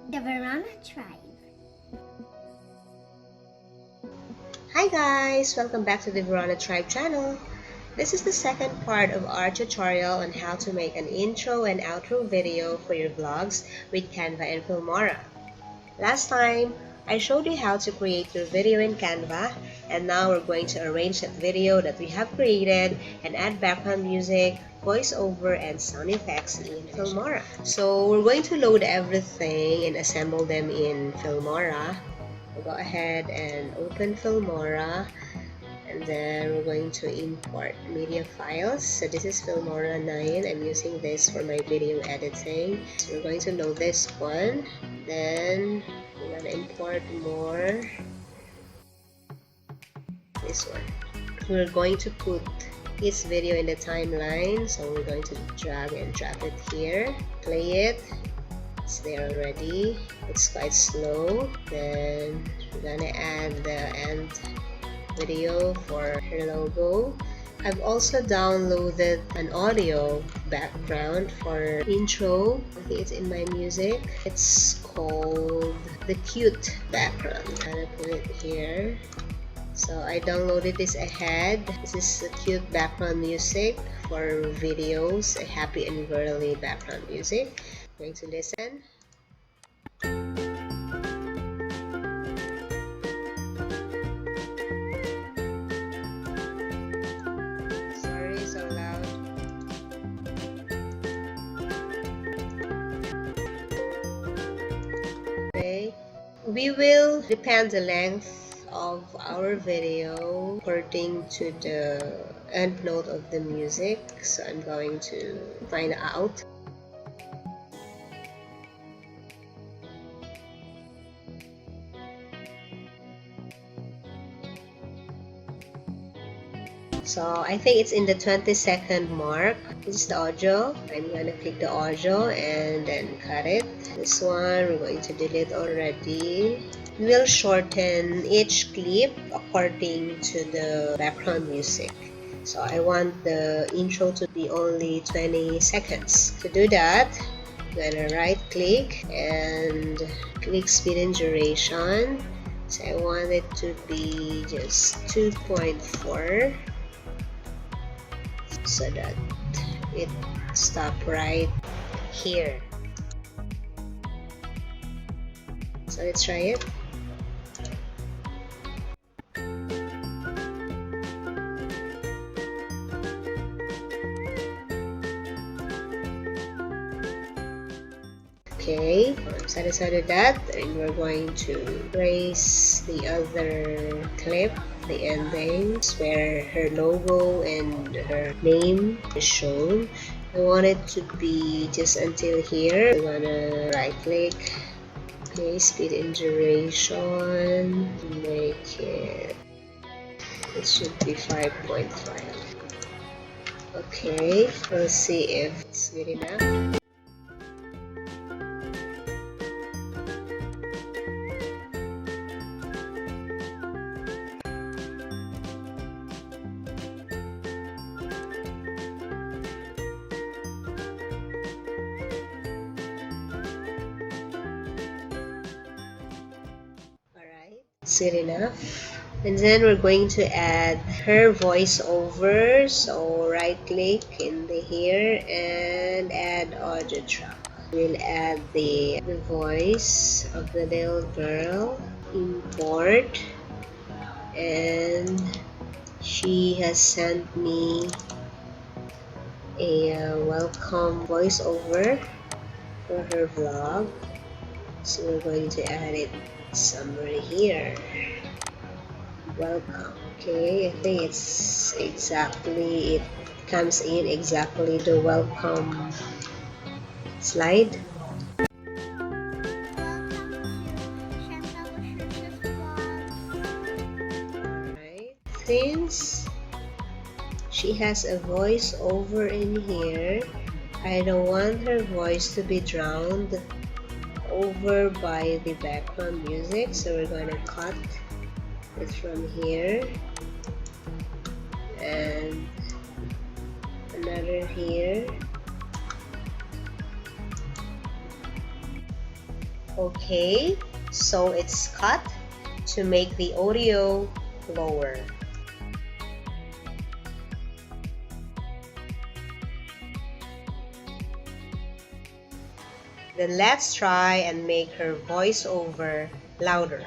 The Verona Tribe. Hi guys! Welcome back to the Verona Tribe channel. This is the second part of our tutorial on how to make an intro and outro video for your vlogs with Canva and Filmora. Last time, I showed you how to create your video in Canva, and now we're going to arrange that video that we have created and add background music, voiceover, and sound effects in Filmora. So we're going to load everything and assemble them in Filmora. We'll go ahead and open Filmora, and then we're going to import media files. So this is Filmora 9. I'm using this for my video editing. So we're going to load this one, then we're going to import more, this one. We're going to put this video in the timeline, so we're going to drag and drop it here, play it. It's there already. It's quite slow. Then we're gonna add the end video for her logo. I've also downloaded an audio background for intro. I think it's in my music. It's called the cute background. I'm gonna put it here. So I downloaded this ahead. This is the cute background music for videos, a happy and girly background music. I'm going to listen. Sorry, so loud. Okay, we will depend the length of our video according to the end note of the music, so I'm going to find out. So I think it's in the 20-second mark. This is the audio. I'm gonna click the audio and then cut it. This one we're going to delete already. We will shorten each clip according to the background music. So I want the intro to be only 20 seconds. To do that, I'm gonna right click and click speed and duration. So I want it to be just 2.4. so that it stop right here. So let's try it. Okay, I'm satisfied with that, and we're going to erase the other clip, the endings where her logo and her name is shown. I want it to be just until here. I'm gonna right click, okay, speed and duration, make it should be 5.5. Okay, we'll see if it's good enough. Good enough. And then we're going to add her voiceover. So right click in the here and add audio track. We'll add the voice of the little girl. Import, and she has sent me a welcome voiceover for her vlog. So we're going to add it somewhere here. Welcome. Okay, I think it's exactly, it comes in exactly the welcome slide. Alright, since she has a voice over in here, I don't want her voice to be drowned over by the background music, so we're going to cut it from here and another here. Okay, so it's cut to make the audio lower. Then let's try and make her voiceover louder.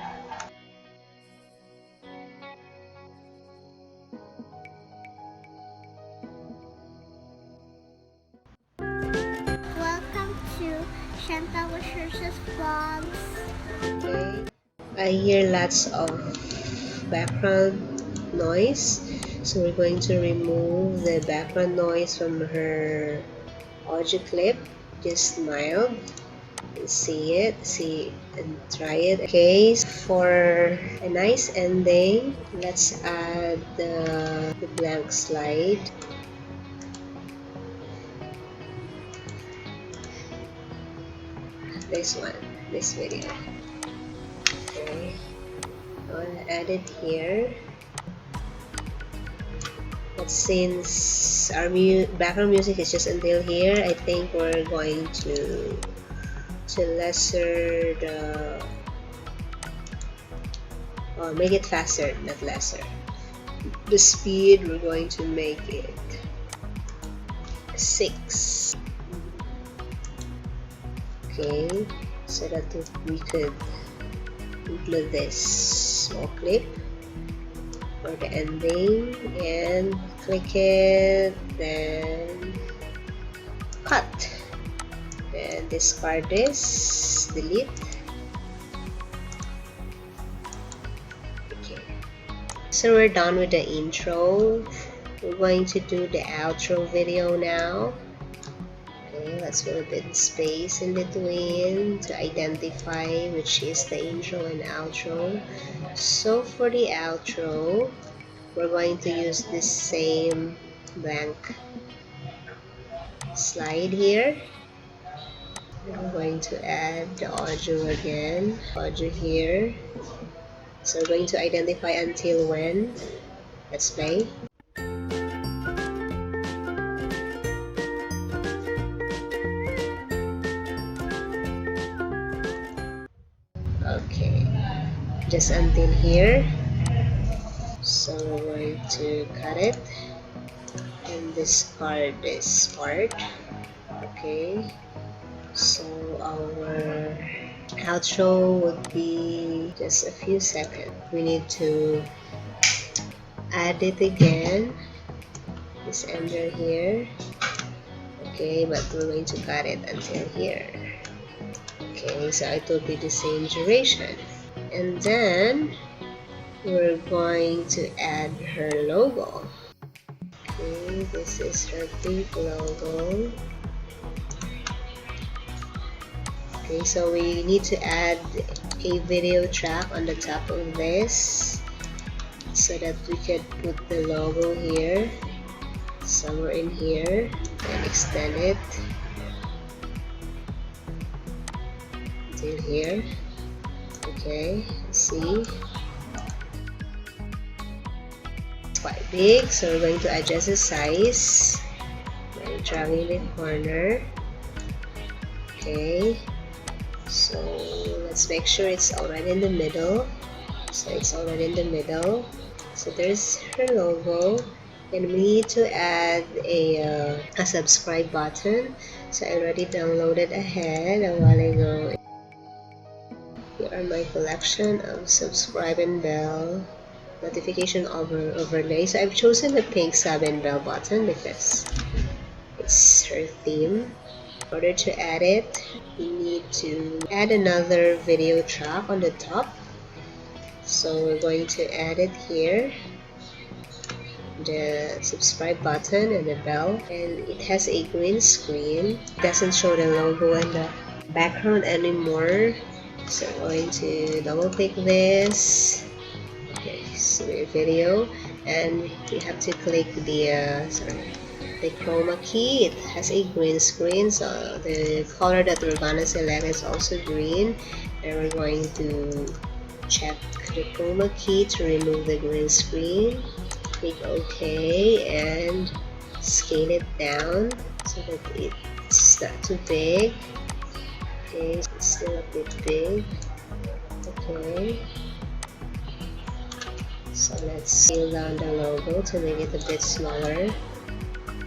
Welcome to Chantal Research's vlogs. Okay, I hear lots of background noise, so we're going to remove the background noise from her audio clip, just mild. See and try it. Okay, for a nice ending, let's add the blank slide. This one, this video. Okay, I want to add it here. But since our background music is just until here, I think we're going to lesser the make it faster, not lesser. The speed, we're going to make it 6. Okay, so that we could include this small clip for the ending and click it, then cut, then discard this, delete. Okay, so we're done with the intro. We're going to do the outro video now. Okay, let's fill a bit space in between to identify which is the intro and outro. So for the outro, we're going to use this same blank slide here. We're going to add the audio again, audio here. So we're going to identify until when. Let's play. Okay, just until here. So we're going to cut it and discard this part. Okay, so our outro would be just a few seconds. We need to add it again, this ender here. Okay, but we're going to cut it until here. Okay, so it will be the same duration. And then we're going to add her logo. Okay, this is her big logo. Okay, so we need to add a video track on the top of this so that we can put the logo here, somewhere in here, and extend it until here. Okay, see, it's quite big, so we're going to adjust the size by dragging the corner. Okay, so let's make sure it's already in the middle. So it's already in the middle. So there's her logo, and we need to add a subscribe button. So I already downloaded ahead a while ago. Here are my collection of subscribe and bell notification overlay. So I've chosen the pink sub and bell button because it's her theme. In order to add it, we need to add another video track on the top. So we're going to add it here, the subscribe button and the bell, and it has a green screen. It doesn't show the logo and the background anymore. So I'm going to double click this. Okay, so video, and you have to click the chroma key. It has a green screen, so the color that we're gonna select is also green, and we're going to check the chroma key to remove the green screen. Click OK and scale it down so that it's not too big. Okay, it's still a bit big. Okay, so let's scale down the logo to make it a bit smaller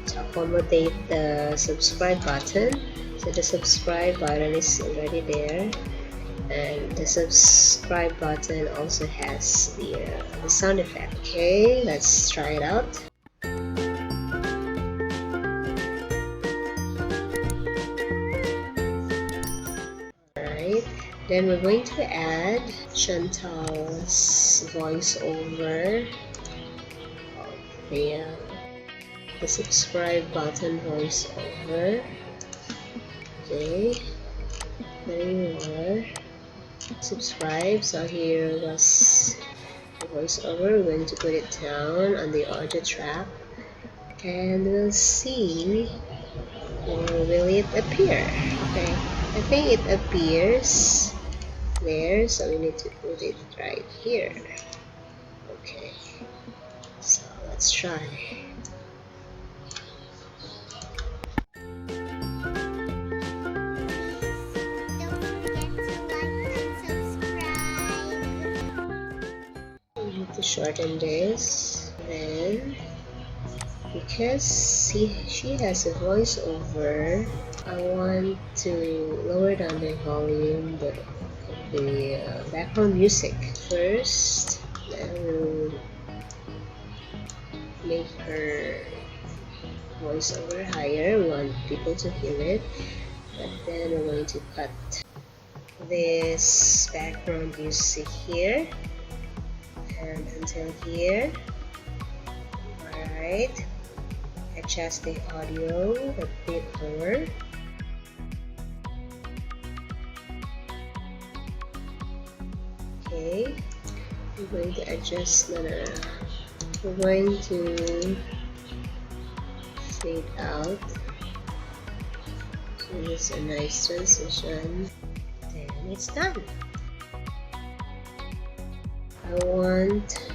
to accommodate the subscribe button. So the subscribe button is already there, and the subscribe button also has the sound effect. Okay, let's try it out. Alright, then we're going to add Chantal's voiceover of the subscribe button voiceover. Okay, there you are. Subscribe. So here was the voiceover. We're going to put it down on the audio track, and we'll see where will it appear. Okay, I think it appears there, so we need to put it right here. Okay, so let's try. We need to shorten this, then because she has a voiceover, I want to lower down the volume of the background music. First, I will make her voiceover higher. We want people to hear it, but then we're going to cut this background music here and until here. Alright, adjust the audio a bit lower. Okay, we're going to adjust. We're going to fade out. So it's a nice transition. Then it's done. I want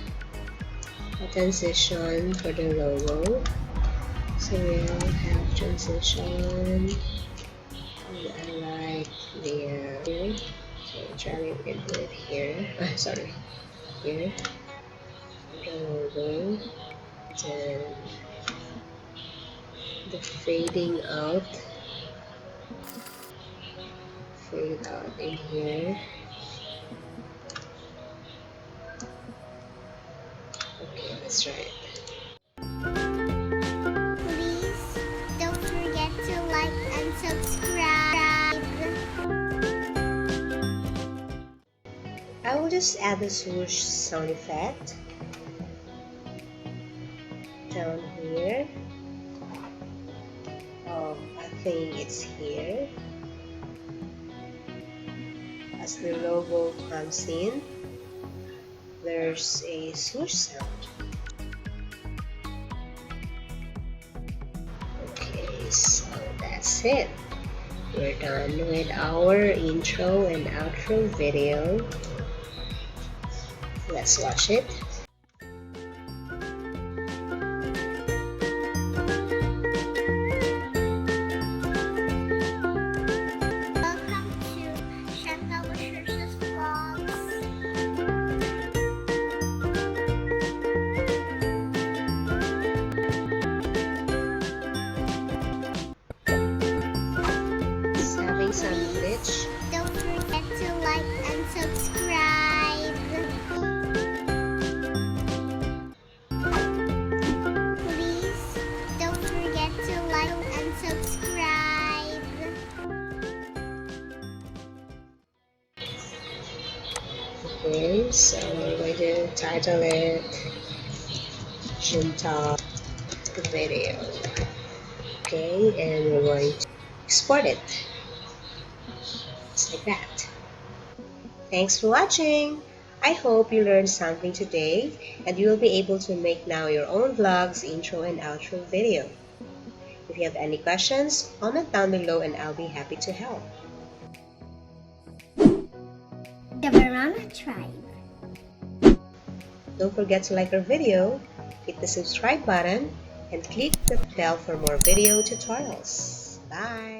a transition for the logo. So we'll have transition. And I like the here. So Charlie can do it here. Sorry, here. The logo. Then the fading out. Fade out in here. Okay, let's try it. Please don't forget to like and subscribe. I will just add the swoosh sound effect down here. I think it's here. As the logo comes in, there's a swoosh sound. Okay, so that's it. We're done with our intro and outro video. Let's watch it. Welcome to Chantal Wisher's Vlogs. It's having some glitch. Don't forget to like and subscribe. Please don't forget to like and subscribe. Okay, so we're going to title it Chantal video. Okay, and we're going to export it. Just like that. Thanks for watching. I hope you learned something today and you will be able to make now your own vlogs, intro and outro video. If you have any questions, comment down below and I'll be happy to help. The Verona Tribe. Don't forget to like our video, hit the subscribe button, and click the bell for more video tutorials. Bye!